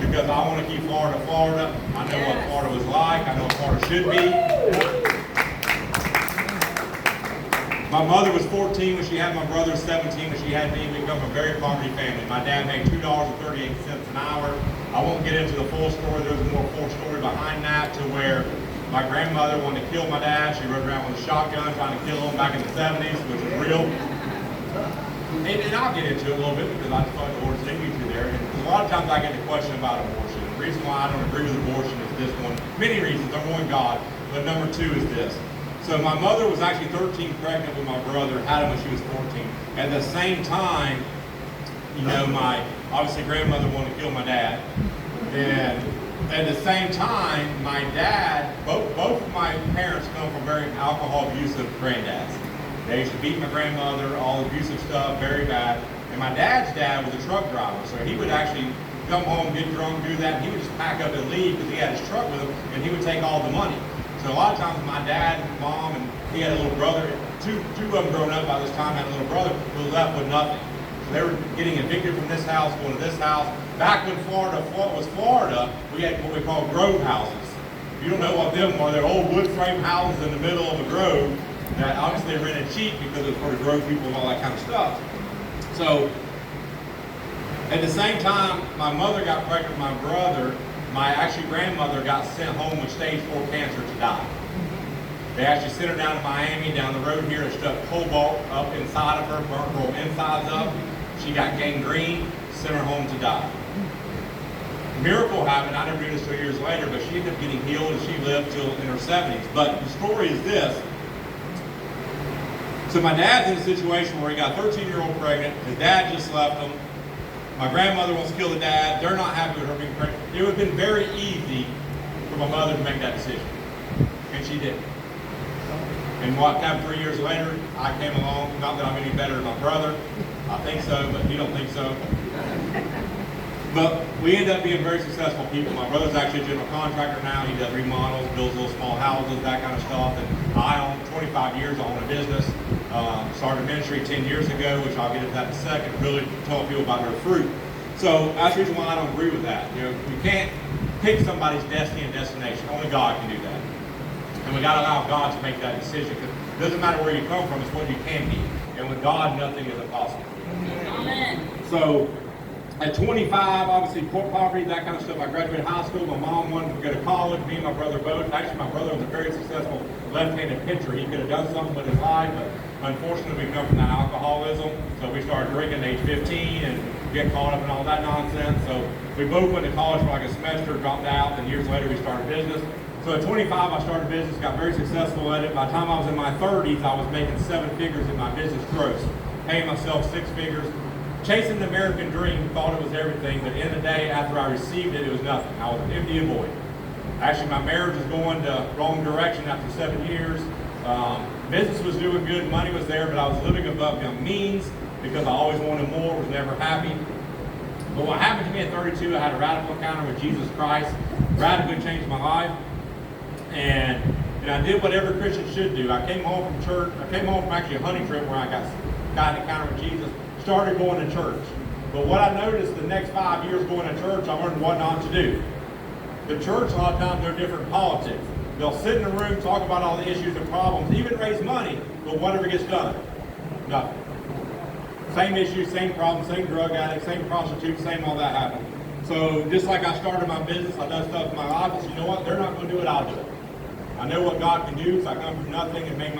because I want to keep Florida, Florida. I know what Florida was like. I know what Florida should be. My mother was 14 when she had my brother, 17 when she had me. We come from a very poverty family. My dad made $2.38 an hour. I won't get into the full story. There's a more full story behind that, to where my grandmother wanted to kill my dad. She rode around with a shotgun trying to kill him back in the 70s, which is real. And I'll get into it a little bit because I just thought the Lord's leading me to there. And a lot of times I get the question about abortion. The reason why I don't agree with abortion is this one. Many reasons. Number one, God. But number two is this. So my mother was actually 13 pregnant with my brother, had him when she was 14. At the same time, you know, my obviously grandmother wanted to kill my dad. And at the same time, my dad, both of my parents come from very alcohol abusive granddads. They used to beat my grandmother, all abusive stuff, very bad. And my dad's dad was a truck driver, so he would actually come home, get drunk, do that, and he would just pack up and leave because he had his truck with him, and he would take all the money. So a lot of times my dad, mom, and he had a little brother, two of them grown up by this time, had a little brother who was left with nothing. So they were getting evicted from this house, going to this house. Back when Florida was Florida, we had what we call grove houses. If you don't know what them are, they're old wood frame houses in the middle of a grove that obviously they rented cheap because it was for the grove people and all that kind of stuff. So at the same time, my mother got pregnant with my brother. My actually grandmother got sent home with stage 4 cancer to die. They actually sent her down to Miami, down the road here, and stuck cobalt up inside of her, burnt her insides up. She got gangrene, sent her home to die. Miracle happened. I never knew this 2 years later, but she ended up getting healed and she lived till in her 70s. But the story is this. So my dad's in a situation where he got a 13-year-old pregnant. His dad just left him. My grandmother wants to kill the dad. They're not happy with her being pregnant. It would have been very easy for my mother to make that decision. And she didn't. And what happened 3 years later, I came along. Not that I'm any better than my brother. I think so, but he don't think so. But we ended up being very successful people. My brother's actually a general contractor now. He does remodels, builds little small houses, that kind of stuff. And I own 25 years, I own a business. Started ministry 10 years ago, which I'll get into that in a second, really tell people about their fruit. So that's the reason why I don't agree with that. You know, we can't pick somebody's destiny and destination. Only God can do that. And we got to allow God to make that decision, because it doesn't matter where you come from, it's what you can be. And with God, nothing is impossible. Amen. So at 25, obviously poverty, that kind of stuff. I graduated high school. My mom wanted to go to college. Me and my brother both. Actually, my brother was a very successful left-handed pitcher. He could have done something with his life, but unfortunately, we come from that alcoholism. So we started drinking at age 15 and get caught up in all that nonsense. So we both went to college for like a semester, dropped out, and years later we started business. So at 25, I started business, got very successful at it. By the time I was in my 30s, I was making 7 figures in my business gross, paying myself 6 figures. Chasing the American dream, thought it was everything, but at the end of the day, after I received it, it was nothing. I was empty and void. Actually, my marriage was going the wrong direction after 7 years. Business was doing good, money was there, but I was living above my means because I always wanted more, was never happy. But what happened to me at 32, I had a radical encounter with Jesus Christ, radically changed my life, and I did what every Christian should do. I came home from church, I came home from actually a hunting trip where I got an encounter with Jesus, started going to church. But what I noticed the next 5 years going to church, I learned what not to do. The church, a lot of times, they're different politics. They'll sit in a room, talk about all the issues and problems, even raise money, but whatever gets done, nothing. Same issues, same problems, same drug addict, same prostitute, same all that happened. So just like I started my business, I done stuff in my life, I said, you know what, they're not going to do it, I'll do it. I know what God can do, so I come from nothing and make my